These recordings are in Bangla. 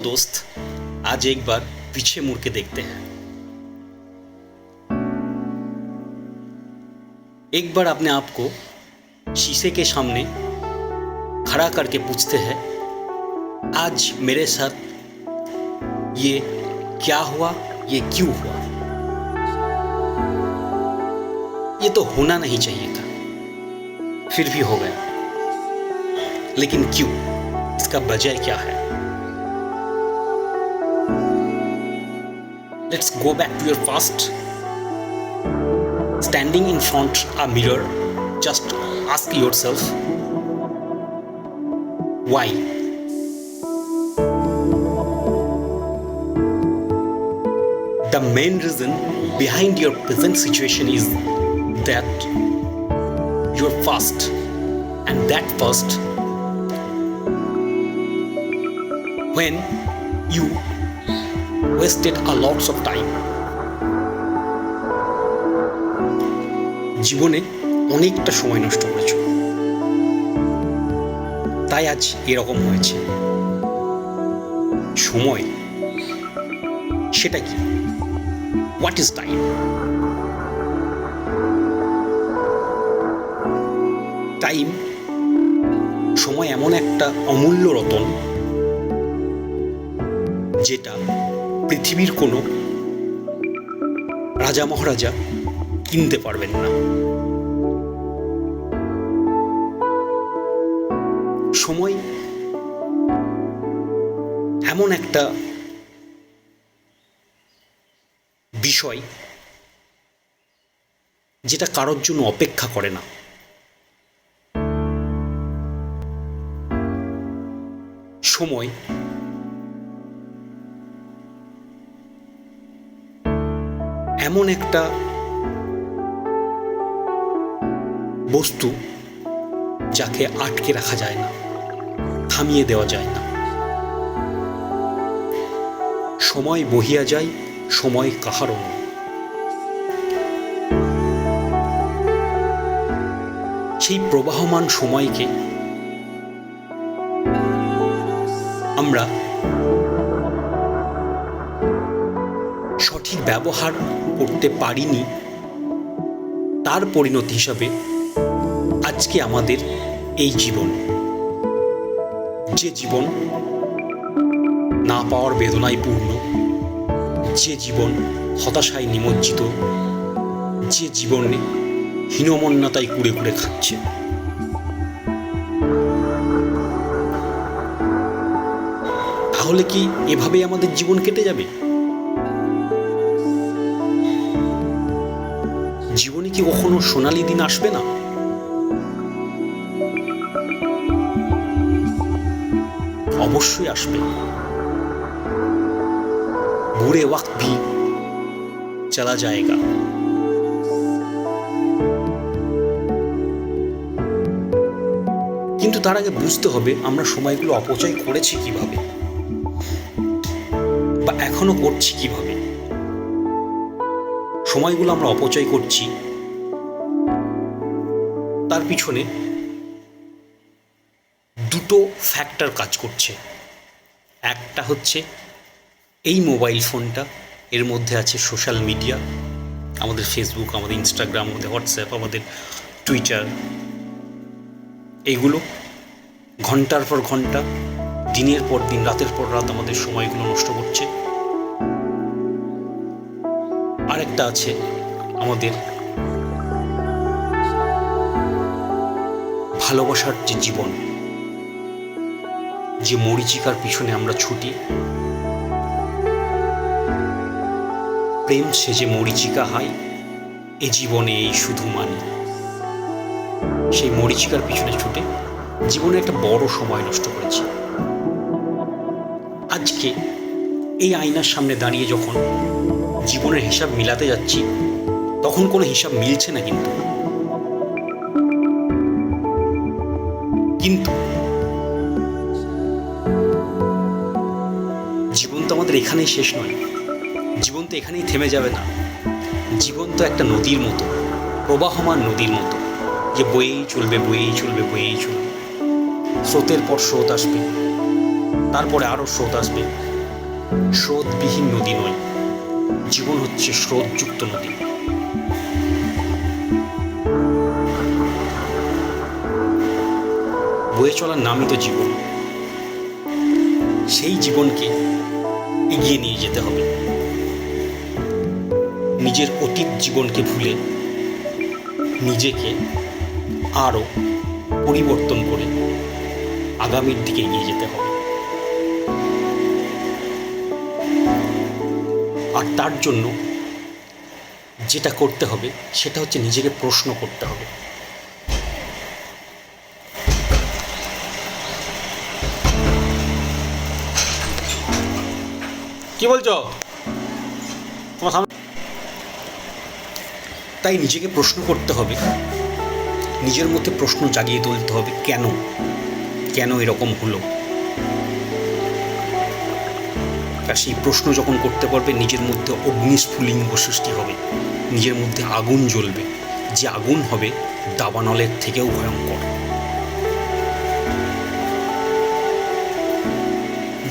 दोस्त, आज एक बार पीछे मुड़ के देखते हैं। एक बार अपने आप को शीशे के सामने खड़ा करके पूछते हैं, आज मेरे साथ ये क्या हुआ, ये क्यों हुआ। ये तो होना नहीं चाहिए था, फिर भी हो गया। लेकिन क्यों, इसका वजह क्या है? Let's go back to your past. Standing in front of a mirror, just ask yourself, why? The main reason behind your present situation is that you're past, and that past when you wasted a lots of time. জীবনে অনেকটা সময় নষ্ট করেছো, তাই আজ এরকম হয়েছে। সময় সেটা কি? What is time? টাইম, সময় এমন একটা অমূল্য রতন যেটা পৃথিবীর কোনো রাজা মহারাজা কিনতে পারবেন না। সময় এমন একটা বিষয় যেটা কারোর জন্য অপেক্ষা করে না। সময় এমন একটা বস্তু যাকে আটকে রাখা যায় না, থামিয়ে দেওয়া যায় না। সময় বহিয়া যায়, সময় কাহারও নয়। সেই প্রবাহমান সময়কে আমরা সঠিক ব্যবহার করতে পারিনি, তার পরিণতি হিসাবে আজকে আমাদের এই জীবন, যে জীবন না পাওয়ার বেদনায় পূর্ণ, যে জীবন হতাশায় নিমজ্জিত, যে জীবনে হীনমন্যতায় কুড়ে কুড়ে খাচ্ছে। তাহলে কি এভাবেই আমাদের জীবন কেটে যাবে? জীবনে কি কখনো সোনালী দিন আসবে না? অবশ্যই আসবে। বুরে ওয়াক্ত ভি চলা যায়গা। কিন্তু তার আগে বুঝতে হবে আমরা সময়গুলো অপচয় করেছি কিভাবে, বা এখনো করছি কিভাবে। সময়গুলো আমরা অপচয় করছি, তার পিছনে দুটো ফ্যাক্টর কাজ করছে। একটা হচ্ছে এই মোবাইল ফোনটা, এর মধ্যে আছে সোশ্যাল মিডিয়া, আমাদের ফেসবুক, আমাদের ইনস্টাগ্রাম, আমাদের হোয়াটসঅ্যাপ, আমাদের টুইটার। এগুলো ঘন্টার পর ঘন্টা, দিনের পর দিন, রাতের পর রাত আমাদের সময়গুলো নষ্ট করছে। আরেকটা আছে আমাদের ভালোবাসার যে জীবন, যে মরীচিকার পিছনে আমরা ছুটি। প্রেম সে যে মরীচিকা হয়, এ জীবনে এই শুধু মানি। সেই মরীচিকার পিছনে ছুটে জীবনে একটা বড় সময় নষ্ট করেছি। আজকে এই আয়নার সামনে দাঁড়িয়ে যখন জীবনের হিসাব মিলাতে যাচ্ছি, তখন কোনো হিসাব মিলছে না। কিন্তু জীবন তো আমাদের এখানেই শেষ নয়, জীবন তো এখানেই থেমে যাবে না। জীবন তো একটা নদীর মতো, প্রবাহমান নদীর মতো, যে বয়েই চলবে, বয়েই চলবে, বয়েই চলবে। স্রোতের পর স্রোত আসবে, তারপরে আরও স্রোত আসবে, স্রোতবিহীন নদী নয়, জীবন হচ্ছে স্রোতযুক্ত নদী। বয়ে চলার নামই তো জীবন। সেই জীবনকে এগিয়ে নিয়ে যেতে হবে। নিজের অতীত জীবনকে ভুলে নিজেকে আরও পরিবর্তন করে আগামীর দিকে এগিয়ে যেতে হবে। আর তার জন্য যেটা করতে হবে সেটা হচ্ছে নিজেকে প্রশ্ন করতে হবে। কি বলছো? তাই নিজেকে প্রশ্ন করতে হবে, নিজের মধ্যে প্রশ্ন জাগিয়ে তুলতে হবে, কেন কেন এরকম হলো। আর সেই প্রশ্ন যখন করতে পারবে, নিজের মধ্যে অগ্নিস্ফুলিঙ্গ সৃষ্টি হবে, নিজের মধ্যে আগুন জ্বলবে, যে আগুন হবে দাবানলের থেকেও ভয়ঙ্কর।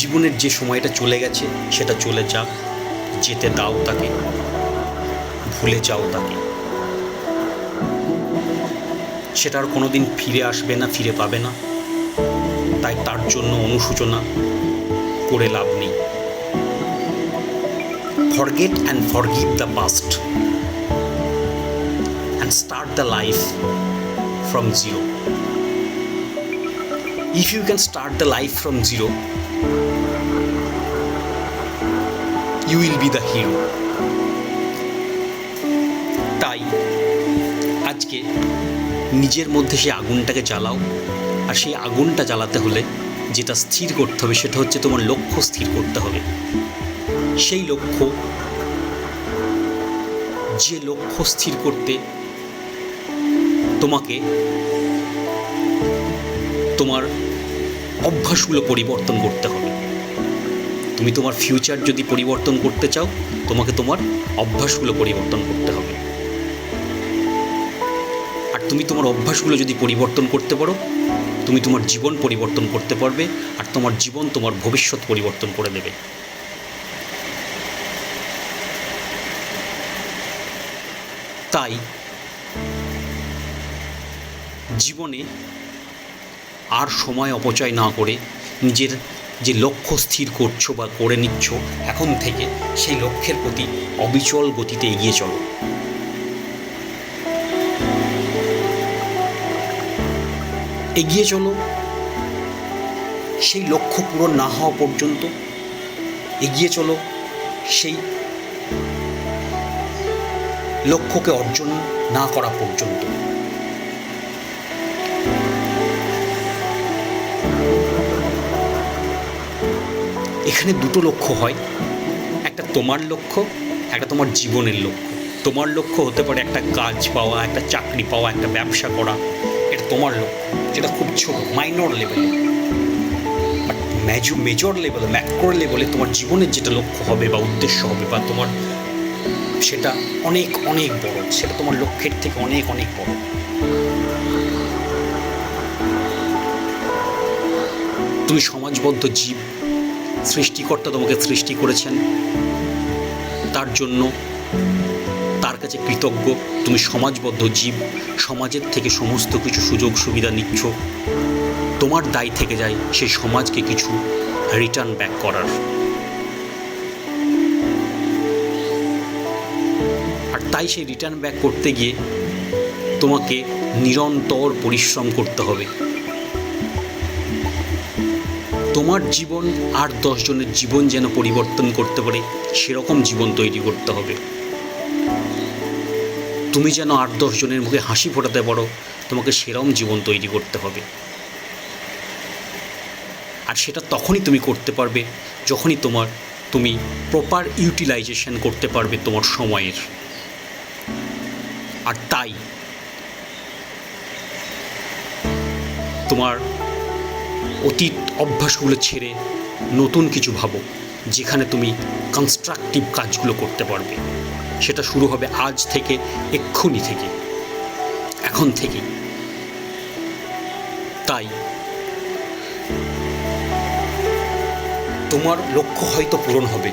জীবনের যে সময়টা চলে গেছে সেটা চলে যাক, যেতে দাও তাকে, ভুলে যাও তাকে। সেটা আর কোনোদিন ফিরে আসবে না, ফিরে পাবে না। তাই তার জন্য অনুশোচনা করে লাভ নেই। Forget and forgive the past and start the life from zero. If you can start the life from zero, you will be the hero. তাই আজকে নিজের মধ্যে সেই আগুনটাকে জ্বালাও। আর সেই আগুনটা জ্বালাতে হলে যেটা স্থির করতে হবে সেটা হচ্ছে তোমার লক্ষ্য স্থির করতে হবে। সেই লক্ষ্য, যে লক্ষ্য স্থির করতে তোমাকে তোমার অভ্যাসগুলো পরিবর্তন করতে হবে। তুমি তোমার ফিউচার যদি পরিবর্তন করতে চাও, তোমাকে তোমার অভ্যাসগুলো পরিবর্তন করতে হবে। আর তুমি তোমার অভ্যাসগুলো যদি পরিবর্তন করতে পারো, তুমি তোমার জীবন পরিবর্তন করতে পারবে। আর তোমার জীবন তোমার ভবিষ্যৎ পরিবর্তন করে দেবে। তাই জীবনে আর সময় অপচয় না করে নিজের যে লক্ষ্য স্থির করছো বা করে নিচ্ছ এখন থেকে, সেই লক্ষ্যের প্রতি অবিচল গতিতে এগিয়ে চলো। এগিয়ে চলো সেই লক্ষ্য পূরণ না হওয়া পর্যন্ত, এগিয়ে চলো সেই লক্ষ্যকে অর্জন না করা পর্যন্ত। এখানে দুটো লক্ষ্য হয়, একটা তোমার লক্ষ্য, একটা তোমার জীবনের লক্ষ্য। তোমার লক্ষ্য হতে পারে একটা কাজ পাওয়া, একটা চাকরি পাওয়া, একটা ব্যবসা করা, এটা তোমার লক্ষ্য, যেটা খুব ছোট, মাইনর লেভেলে। বাট মেজর লেভেলে, ম্যাক্রো লেভেলে তোমার জীবনের যেটা লক্ষ্য হবে বা উদ্দেশ্য হবে বা তোমার, সেটা অনেক অনেক বড়, সেটা তোমার লক্ষ্যের থেকে অনেক অনেক বড়। তুমি সমাজবদ্ধ জীব, সৃষ্টিকর্তা তোমাকে সৃষ্টি করেছেন, তার জন্য তার কাছে কৃতজ্ঞ। তুমি সমাজবদ্ধ জীব, সমাজের থেকে সমস্ত কিছু সুযোগ সুবিধা নিচ্ছ। তোমার দায় থেকে যায় সেই সমাজকে কিছু রিটার্ন ব্যাক করার। আর তাই সেই রিটার্ন ব্যাক করতে গিয়ে তোমাকে নিরন্তর পরিশ্রম করতে হবে। তোমার জীবন আর 10 জনের জীবন যেন পরিবর্তন করতে পারে সেরকম জীবন তৈরি করতে হবে। তুমি যেন 8-10 জনের মুখে হাসি ফোটাতে পারো, তোমাকে সেরকম জীবন তৈরি করতে হবে। আর সেটা তখনই তুমি করতে পারবে যখনই তুমি প্রপার ইউটিলাইজেশন করতে পারবে তোমার সময়ের। আর তাই তোমার অতীত অভ্যাসগুলো ছেড়ে নতুন কিছু ভাবো, যেখানে তুমি কনস্ট্রাকটিভ কাজগুলো করতে পারবে। সেটা শুরু হবে আজ থেকে, এক্ষুনি থেকে, এখন থেকে। তাই তোমার লক্ষ্য হয়তো পূরণ হবে,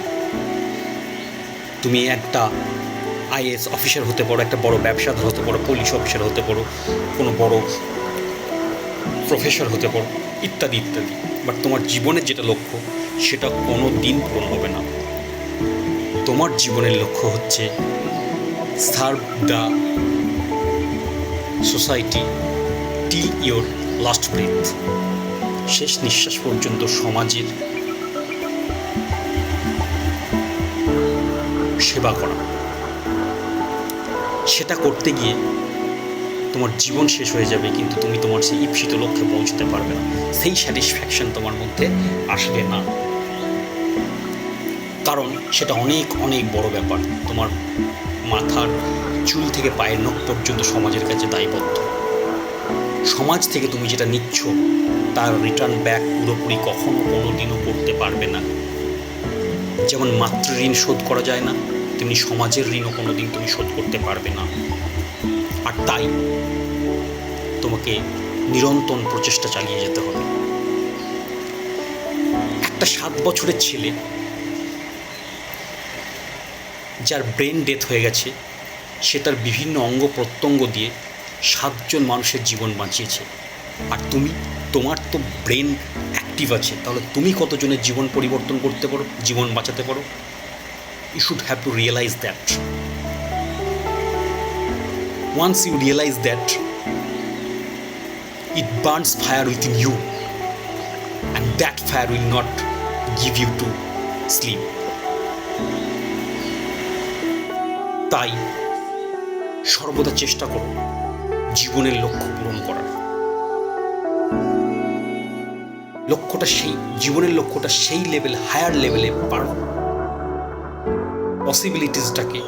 তুমি একটা আইএএস অফিসার হতে পারো, একটা বড় ব্যবসাদার হতে পারো, পুলিশ অফিসার হতে পারো, কোনো বড় প্রফেসর হতে পারো, ইত্যাদি ইত্যাদি। বাট তোমার জীবনের যেটা লক্ষ্য সেটা কোনো দিন পূরণ হবে না। তোমার জীবনের লক্ষ্য হচ্ছে serve the society till your last breadth, শেষ নিঃশ্বাস পর্যন্ত সমাজের সেবা করা। সেটা করতে গিয়ে তোমার জীবন শেষ হয়ে যাবে, কিন্তু তুমি তোমার সেই ঈপ্সিত লক্ষ্যে পৌঁছতে পারবে না, সেই স্যাটিসফ্যাকশন তোমার মধ্যে আসবে না। কারণ সেটা অনেক অনেক বড় ব্যাপার। তোমার মাথার চুল থেকে পায়ের নখ পর্যন্ত সমাজের কাছে দায়বদ্ধ। সমাজ থেকে তুমি যেটা নিচ্ছ তার রিটার্ন ব্যাক পুরোপুরি কখনো কোনো দিনও করতে পারবে না। যেমন মাতৃঋণ শোধ করা যায় না, তেমনি সমাজের ঋণও কোনো দিন তুমি শোধ করতে পারবে না। আর তাই তোমাকে নিরন্তর প্রচেষ্টা চালিয়ে যেতে হবে। একটা 7 বছরের ছেলে যার ব্রেন ডেথ হয়ে গেছে, সে তার বিভিন্ন অঙ্গ প্রত্যঙ্গ দিয়ে 7 জন মানুষের জীবন বাঁচিয়েছে। আর তোমার তো ব্রেন অ্যাক্টিভ আছে, তাহলে তুমি কতজনের জীবন পরিবর্তন করতে পারো, জীবন বাঁচাতে পারো? You should have to realize that. Once you realize that, it burns fire within you, and that fire will not give you to sleep. তাই সর্বদা চেষ্টা করো জীবনের লক্ষ্য পূরণ করার। জীবনের লক্ষ্যটা সেই হায়ার লেভেলে পারো। পসিবিলিটিসটাকে,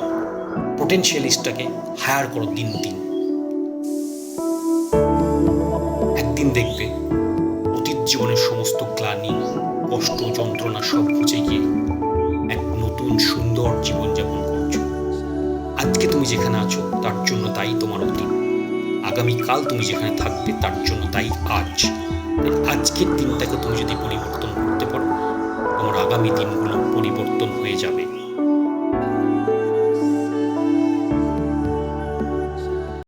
পোটেনশিয়ালিস্টটাকে হায়ার করো দিন দিন। একদিন দেখবে অতীত জীবনের সমস্ত গ্লানি, কষ্ট, যন্ত্রণা সব ঘুচে গিয়ে এক নতুন সুন্দর জীবনযাপন করছো। আজকে তুমি যেখানে আছো তার জন্য তাই তোমার অতীত, আগামীকাল তুমি যেখানে থাকবে তার জন্য তাই আজ। আজকের দিনটাকে তুমি যদি পরিবর্তন করতে পারো, তোমার আগামী দিনগুলো পরিবর্তন হয়ে যাবে।